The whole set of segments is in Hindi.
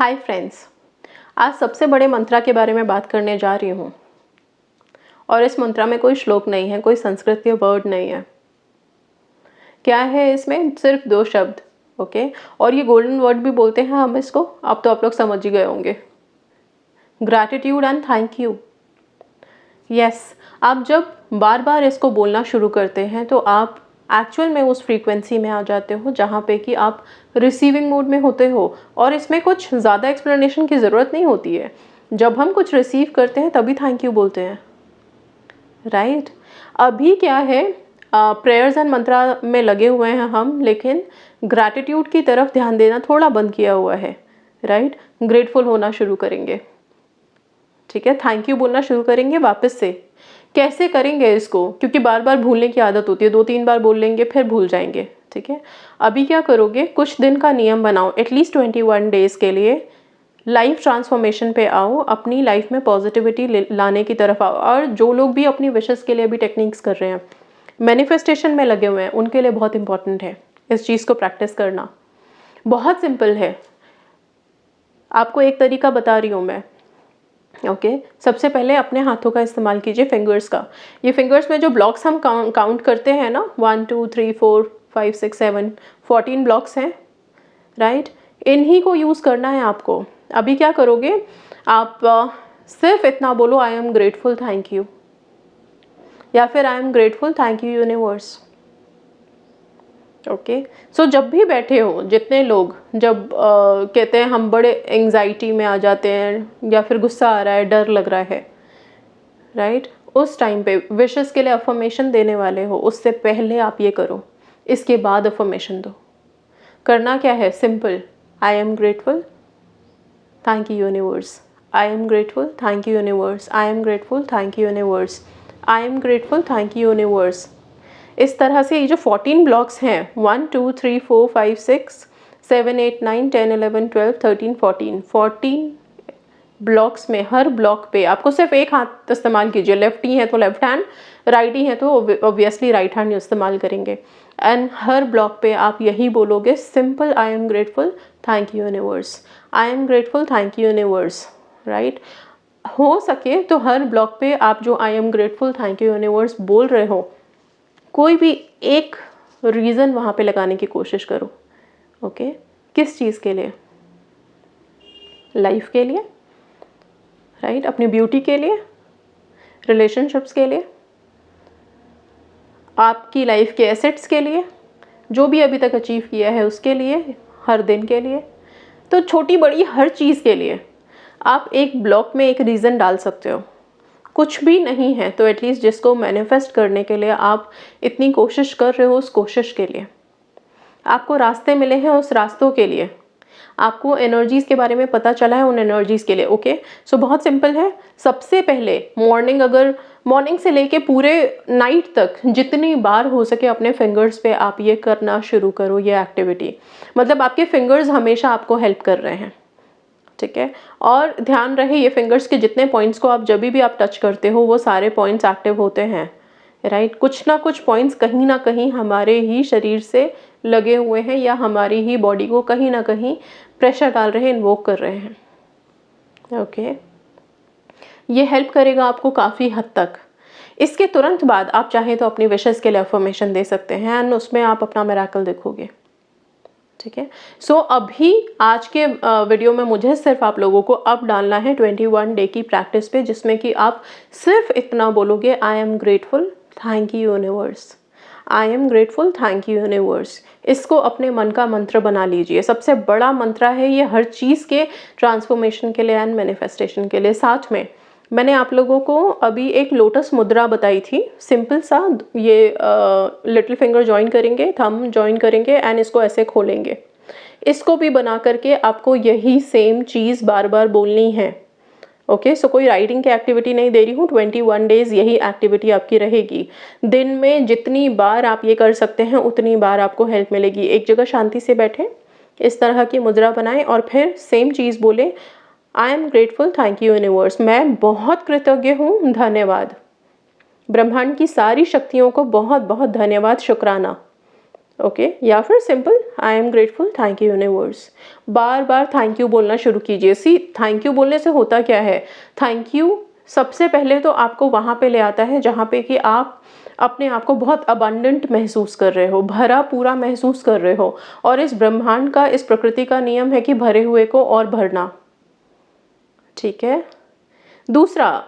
हाय फ्रेंड्स, आज सबसे बड़े मंत्रा के बारे में बात करने जा रही हूँ। और इस मंत्रा में कोई श्लोक नहीं है, कोई संस्कृत या वर्ड नहीं है। क्या है इसमें? सिर्फ 2 शब्द। ओके, और ये गोल्डन वर्ड भी बोलते हैं हम इसको। अब तो आप लोग समझ ही गए होंगे। Gratitude and thank you. Yes, आप जब बार बार इसको बोलना शुरू करते हैं तो आप एक्चुअल में उस फ्रीक्वेंसी में आ जाते हो जहाँ पे कि आप रिसीविंग मोड में होते हो। और इसमें कुछ ज़्यादा एक्सप्लेनेशन की ज़रूरत नहीं होती है। जब हम कुछ रिसीव करते हैं तभी थैंक यू बोलते हैं, राइट? अभी क्या है, प्रेयर्स एंड मंत्रा में लगे हुए हैं हम, लेकिन ग्रैटिट्यूड की तरफ ध्यान देना थोड़ा बंद किया हुआ है, राइट? ग्रेटफुल होना शुरू करेंगे, ठीक है? थैंक यू बोलना शुरू करेंगे वापस से। कैसे करेंगे इसको? क्योंकि बार बार भूलने की आदत होती है, 2-3 बार बोल लेंगे फिर भूल जाएंगे, ठीक है? अभी क्या करोगे, कुछ दिन का नियम बनाओ, एटलीस्ट 21 डेज के लिए लाइफ ट्रांसफॉर्मेशन पे आओ, अपनी लाइफ में पॉजिटिविटी लाने की तरफ आओ। और जो लोग भी अपनी विशेस के लिए भी टेक्निक्स कर रहे हैं, मैनिफेस्टेशन में लगे हुए हैं, उनके लिए बहुत इंपॉर्टेंट है इस चीज़ को प्रैक्टिस करना। बहुत सिंपल है, आपको एक तरीका बता रही हूँ मैं। ओके, सबसे पहले अपने हाथों का इस्तेमाल कीजिए, फिंगर्स का। ये फिंगर्स में जो ब्लॉक्स हम काउंट करते हैं ना, 1 2 3 4 5 6 7 14 ब्लॉक्स हैं, राइट? इन्हीं को यूज़ करना है आपको। अभी क्या करोगे आप, सिर्फ इतना बोलो, I am grateful thank you, या फिर I am grateful thank you universe. Okay, so जब भी बैठे हो, जितने लोग जब कहते हैं हम बड़े एंग्जाइटी में आ जाते हैं या फिर गुस्सा आ रहा है, डर लग रहा है, राइट? उस टाइम पे विशेस के लिए अफर्मेशन देने वाले हो, उससे पहले आप ये करो, इसके बाद अफर्मेशन दो। करना क्या है? Simple, I am grateful thank you universe, I am grateful thank you universe, I am grateful thank you universe, I am grateful thank you universe. इस तरह से ये जो 14 ब्लॉक्स हैं, 1 2 3 4 5 6 7 8 9 10 11 12 13 14 ब्लॉक्स में, हर ब्लॉक पे आपको सिर्फ एक हाथ इस्तेमाल कीजिए। लेफ्टी है तो लेफ्ट हैंड, राइटी है तो ऑब्वियसली राइट हैंड इस्तेमाल करेंगे। एंड हर ब्लॉक पे आप यही बोलोगे, simple, I am grateful thank you universe, I am grateful thank you universe, right? हो सके तो हर ब्लॉक पे आप जो आई am grateful thank you universe बोल रहे हो, कोई भी एक रीज़न वहाँ पे लगाने की कोशिश करो। ओके, किस चीज़ के लिए? लाइफ के लिए, राइट? अपनी ब्यूटी के लिए, रिलेशनशिप्स के लिए, आपकी लाइफ के एसेट्स के लिए, जो भी अभी तक अचीव किया है उसके लिए, हर दिन के लिए, तो छोटी बड़ी हर चीज़ के लिए आप एक ब्लॉक में एक रीज़न डाल सकते हो। कुछ भी नहीं है तो एटलीस्ट जिसको मैनिफेस्ट करने के लिए आप इतनी कोशिश कर रहे हो, उस कोशिश के लिए, आपको रास्ते मिले हैं उस रास्तों के लिए, आपको एनर्जीज़ के बारे में पता चला है उन एनर्जीज़ के लिए। ओके, सो बहुत सिंपल है। सबसे पहले मॉर्निंग से लेके पूरे नाइट तक जितनी बार हो सके अपने फिंगर्स पे आप ये करना शुरू करो, ये एक्टिविटी। मतलब आपके फिंगर्स हमेशा आपको हेल्प कर रहे हैं, ठीक है? और ध्यान रहे, ये फिंगर्स के जितने पॉइंट्स को आप जब भी आप टच करते हो वो सारे पॉइंट्स एक्टिव होते हैं, राइट? कुछ ना कुछ पॉइंट्स कहीं ना कहीं हमारे ही शरीर से लगे हुए हैं या हमारी ही बॉडी को कहीं ना कहीं प्रेशर डाल रहे हैं, इन्वोक कर रहे हैं। ओके, ये हेल्प करेगा आपको काफ़ी हद तक। इसके तुरंत बाद आप चाहें तो अपनी विशेस के लिए अफर्मेशन दे सकते हैं एंड उसमें आप अपना मिरेकल देखोगे, ठीक है? सो अभी आज के वीडियो में मुझे सिर्फ आप लोगों को अब डालना है 21 डे की प्रैक्टिस पे, जिसमें कि आप सिर्फ इतना बोलोगे, आई am grateful thank you universe, I am grateful thank you universe. इसको अपने मन का मंत्र बना लीजिए। सबसे बड़ा मंत्र है ये, हर चीज़ के ट्रांसफॉर्मेशन के लिए एंड मैनिफेस्टेशन के लिए। साथ में मैंने आप लोगों को अभी एक लोटस मुद्रा बताई थी, सिंपल सा। ये लिटिल फिंगर ज्वाइन करेंगे, थंब ज्वाइन करेंगे एंड इसको ऐसे खोलेंगे। इसको भी बना करके आपको यही सेम चीज़ बार बार बोलनी है। ओके, सो कोई राइटिंग की एक्टिविटी नहीं दे रही हूँ, 21 डेज यही एक्टिविटी आपकी रहेगी। दिन में जितनी बार आप ये कर सकते हैं उतनी बार आपको हेल्प मिलेगी। एक जगह शांति से बैठें, इस तरह की मुद्रा बनाएं और फिर सेम चीज़ बोलें, आई am grateful thank you universe, मैं बहुत कृतज्ञ हूँ, धन्यवाद। ब्रह्मांड की सारी शक्तियों को बहुत बहुत धन्यवाद, शुक्राना। ओके या फिर simple I am grateful, thank you universe. Bar bar thank you बोलना शुरू कीजिए। सी थैंक यू बोलने से होता क्या है, थैंक यू सबसे पहले तो आपको वहाँ पे ले आता है जहाँ पे कि आप अपने आप को बहुत अबंडेंट महसूस कर रहे हो, भरा पूरा महसूस कर रहे हो। और इस ब्रह्मांड का, इस प्रकृति का नियम है कि भरे हुए को और भरना, ठीक है। दूसरा,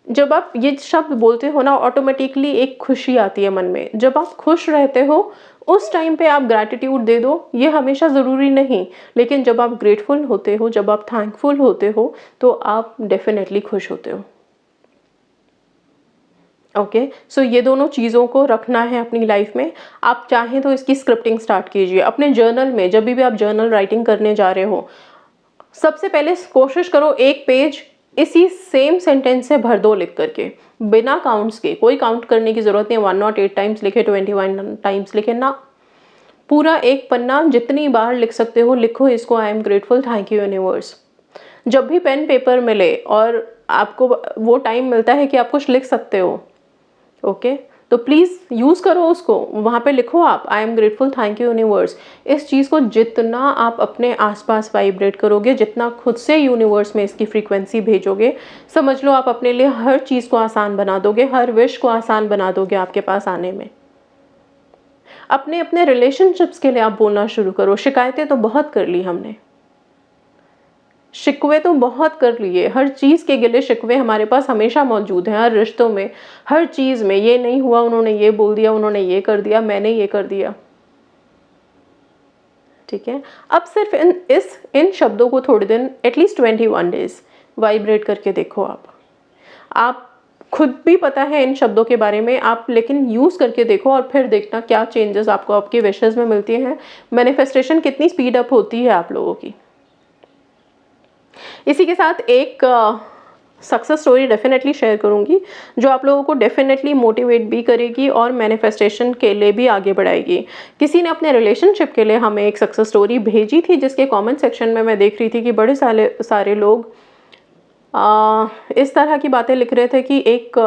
जब आप ये शब्द बोलते हो ना, ऑटोमेटिकली एक खुशी आती है मन में। जब आप खुश रहते हो उस टाइम पे आप ग्रैटिट्यूड दे दो, ये हमेशा ज़रूरी नहीं, लेकिन जब आप ग्रेटफुल होते हो, जब आप थैंकफुल होते हो, तो आप डेफिनेटली खुश होते हो। ओके, सो ये दोनों चीज़ों को रखना है अपनी लाइफ में। आप चाहें तो इसकी स्क्रिप्टिंग स्टार्ट कीजिए अपने जर्नल में। जब भी आप जर्नल राइटिंग करने जा रहे हो, सबसे पहले कोशिश करो एक पेज इसी सेम सेंटेंस से भर दो लिख करके, बिना काउंट्स के। कोई काउंट करने की ज़रूरत नहीं, 108 टाइम्स लिखे, 21 टाइम्स लिखे ना, पूरा एक पन्ना जितनी बार लिख सकते हो लिखो इसको, आई am grateful, thank you universe. जब भी पेन पेपर मिले और आपको वो टाइम मिलता है कि आप कुछ लिख सकते हो, ओके, तो प्लीज़ यूज़ करो उसको, वहाँ पे लिखो आप आई am grateful, thank you universe. इस चीज़ को जितना आप अपने आसपास वाइब्रेट करोगे, जितना खुद से यूनिवर्स में इसकी फ्रीक्वेंसी भेजोगे, समझ लो आप अपने लिए हर चीज़ को आसान बना दोगे, हर विश को आसान बना दोगे आपके पास आने में। अपने अपने रिलेशनशिप्स के लिए आप बोलना शुरू करो। शिकायतें तो बहुत कर ली हमने, शिकवे तो बहुत कर लिए, हर चीज़ के गिले शिकवे हमारे पास हमेशा मौजूद हैं, हर रिश्तों में, हर चीज़ में। ये नहीं हुआ, उन्होंने ये बोल दिया, उन्होंने ये कर दिया, मैंने ये कर दिया, ठीक है। अब सिर्फ इन शब्दों को थोड़े दिन, एटलीस्ट 21 डेज वाइब्रेट करके देखो। आप खुद भी पता है इन शब्दों के बारे में आप, लेकिन यूज़ करके देखो और फिर देखना क्या चेंजेस आपको आपके विशेज़ में मिलती हैं, मैनिफेस्टेशन कितनी स्पीड अप होती है आप लोगों की। इसी के साथ एक सक्सेस स्टोरी डेफिनेटली शेयर करूंगी जो आप लोगों को डेफिनेटली मोटिवेट भी करेगी और मैनिफेस्टेशन के लिए भी आगे बढ़ाएगी। किसी ने अपने रिलेशनशिप के लिए हमें एक सक्सेस स्टोरी भेजी थी, जिसके कमेंट सेक्शन में मैं देख रही थी कि बड़े सारे लोग इस तरह की बातें लिख रहे थे कि एक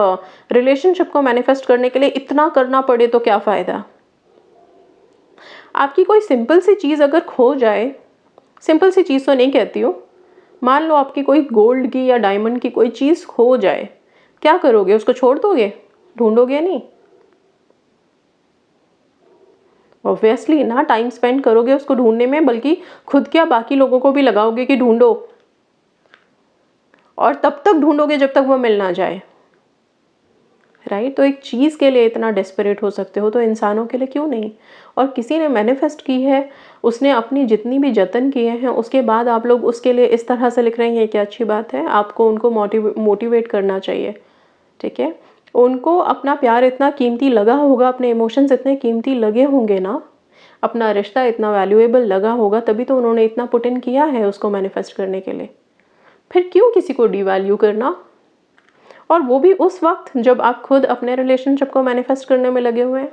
रिलेशनशिप को मैनिफेस्ट करने के लिए इतना करना पड़े तो क्या फ़ायदा। आपकी कोई सिंपल सी चीज़ अगर खो जाए, सिंपल सी चीज़ तो नहीं कहती हूँ, मान लो आपकी कोई गोल्ड की या डायमंड की कोई चीज़ खो जाए, क्या करोगे? उसको छोड़ दोगे? ढूंढोगे नहीं? ऑब्वियसली ना, टाइम स्पेंड करोगे उसको ढूंढने में, बल्कि खुद क्या बाकी लोगों को भी लगाओगे कि ढूंढो, और तब तक ढूंढोगे जब तक वो मिल ना जाए, राइट। तो एक चीज़ के लिए इतना डेस्परेट हो सकते हो तो इंसानों के लिए क्यों नहीं। और किसी ने मैनिफेस्ट की है, उसने अपनी जितनी भी जतन किए हैं, उसके बाद आप लोग उसके लिए इस तरह से लिख रहे हैं, ये क्या अच्छी बात है। आपको उनको मोटिवेट करना चाहिए, ठीक है। उनको अपना प्यार इतना कीमती लगा होगा, अपने इमोशंस इतने कीमती लगे होंगे ना, अपना रिश्ता इतना वैल्यूएबल लगा होगा, तभी तो उन्होंने इतना पुट इन किया है उसको मैनिफेस्ट करने के लिए। फिर क्यों किसी को डिवैल्यू करना, और वो भी उस वक्त जब आप खुद अपने रिलेशनशिप को मैनिफेस्ट करने में लगे हुए हैं।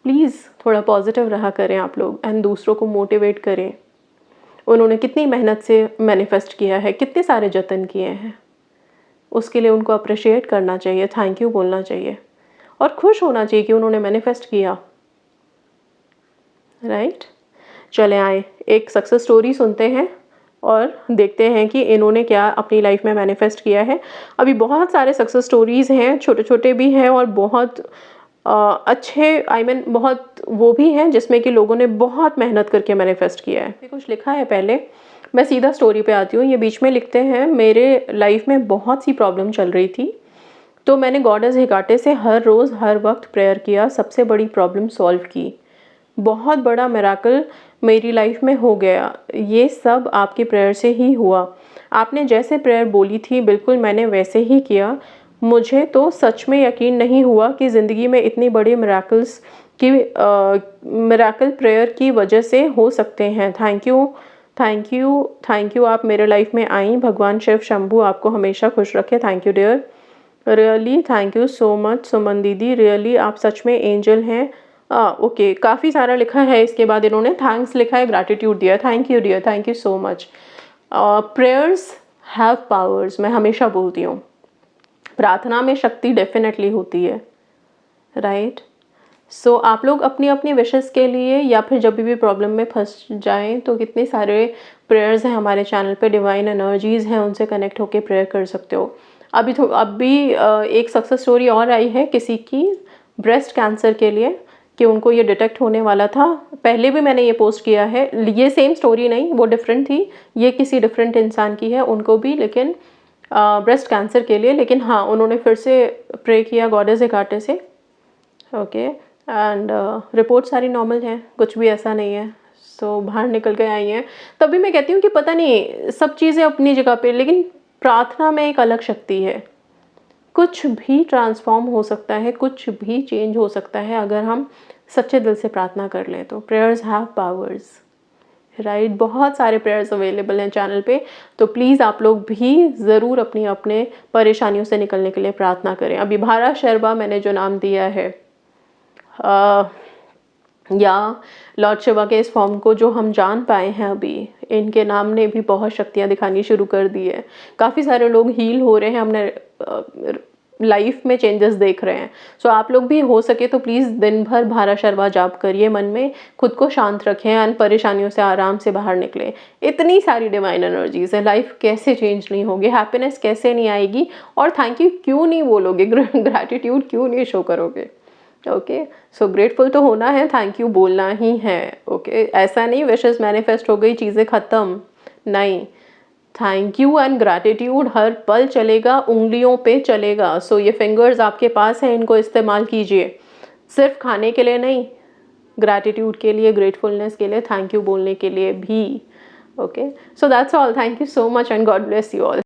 प्लीज़ थोड़ा पॉजिटिव रहा करें आप लोग एंड दूसरों को मोटिवेट करें। उन्होंने कितनी मेहनत से मैनिफेस्ट किया है, कितने सारे जतन किए हैं, उसके लिए उनको अप्रिशिएट करना चाहिए, थैंक यू बोलना चाहिए और खुश होना चाहिए कि उन्होंने मैनिफेस्ट किया, राइट। चले आए एक सक्सेस स्टोरी सुनते हैं और देखते हैं कि इन्होंने क्या अपनी लाइफ में मैनिफेस्ट किया है। अभी बहुत सारे सक्सेस स्टोरीज़ हैं, छोटे छोटे भी हैं और बहुत अच्छे, बहुत वो भी हैं जिसमें कि लोगों ने बहुत मेहनत करके मैनिफेस्ट किया है। कुछ लिखा है, पहले मैं सीधा स्टोरी पे आती हूँ। ये बीच में लिखते हैं, मेरे लाइफ में बहुत सी प्रॉब्लम चल रही थी, तो मैंने गॉडेस हेकाटे से हर रोज़ हर वक्त प्रेयर किया, सबसे बड़ी प्रॉब्लम सॉल्व की, बहुत बड़ा मिराकल मेरी लाइफ में हो गया। ये सब आपकी प्रेयर से ही हुआ, आपने जैसे प्रेयर बोली थी बिल्कुल मैंने वैसे ही किया। मुझे तो सच में यकीन नहीं हुआ कि ज़िंदगी में इतनी बड़ी मिराकल्स की मिराकल प्रेयर की वजह से हो सकते हैं। Thank you, thank you, thank you, आप मेरे लाइफ में आई। भगवान शिव शंभू आपको हमेशा खुश रखे। Thank you dear, really thank you so much Suman दीदी, रियली आप सच में एंजल हैं। ओके, काफ़ी सारा लिखा है। इसके बाद इन्होंने थैंक्स लिखा है, ग्रैटिट्यूड दिया। Thank you dear, thank you so much. Prayers have powers, मैं हमेशा बोलती हूँ, प्रार्थना में शक्ति डेफिनेटली होती है, राइट। सो आप लोग अपनी अपनी विशेस के लिए या फिर जब भी प्रॉब्लम में फंस जाएं तो कितने सारे प्रेयर्स हैं हमारे चैनल पे, डिवाइन एनर्जीज़ हैं, उनसे कनेक्ट होके प्रेयर कर सकते हो। अभी एक सक्सेस स्टोरी और आई है किसी की ब्रेस्ट कैंसर के लिए, कि उनको ये डिटेक्ट होने वाला था। पहले भी मैंने ये पोस्ट किया है, ये सेम स्टोरी नहीं, वो डिफरेंट थी, ये किसी डिफरेंट इंसान की है, उनको भी लेकिन ब्रेस्ट कैंसर के लिए। लेकिन हाँ, उन्होंने फिर से प्रे किया गॉडेस हेकाटे से, ओके, एंड रिपोर्ट सारी नॉर्मल हैं, कुछ भी ऐसा नहीं है। सो बाहर निकल के आई हैं। तभी मैं कहती हूँ कि पता नहीं, सब चीज़ें अपनी जगह पे, लेकिन प्रार्थना में एक अलग शक्ति है। कुछ भी ट्रांसफॉर्म हो सकता है, कुछ भी चेंज हो सकता है अगर हम सच्चे दिल से प्रार्थना कर लें तो। Prayers have powers, right. बहुत सारे प्रेयर्स अवेलेबल हैं चैनल पे, तो प्लीज़ आप लोग भी ज़रूर अपनी अपने परेशानियों से निकलने के लिए प्रार्थना करें। अभी भारा शर्मा मैंने जो नाम दिया है, या लॉर्ड शिवा के इस फॉर्म को जो हम जान पाए हैं अभी, इनके नाम ने भी बहुत शक्तियाँ दिखानी शुरू कर दी है। काफ़ी सारे लोग हील हो रहे हैं, हमने लाइफ में चेंजेस देख रहे हैं। सो आप लोग भी हो सके तो प्लीज़ दिन भर भारा शर्मा जाप करिए, मन में खुद को शांत रखें एंड परेशानियों से आराम से बाहर निकलें। इतनी सारी डिवाइन एनर्जीज है, लाइफ कैसे चेंज नहीं होगी, हैप्पीनेस कैसे नहीं आएगी, और थैंक यू क्यों नहीं बोलोगे, ग्रैटिट्यूड क्यों नहीं शो करोगे। ओके, सो ग्रेटफुल तो होना है, थैंक यू बोलना ही है। ओके, ऐसा नहीं विशेस मैनिफेस्ट हो गई, चीज़ें ख़त्म, नहीं। थैंक यू एंड ग्रैटिट्यूड हर पल चलेगा, उंगलियों पे चलेगा। सो ये फिंगर्स आपके पास हैं, इनको इस्तेमाल कीजिए, सिर्फ खाने के लिए नहीं, ग्रैटिट्यूड के लिए, ग्रेटफुलनेस के लिए, थैंक यू बोलने के लिए भी। Okay, so that's all, thank you so much and God bless you all.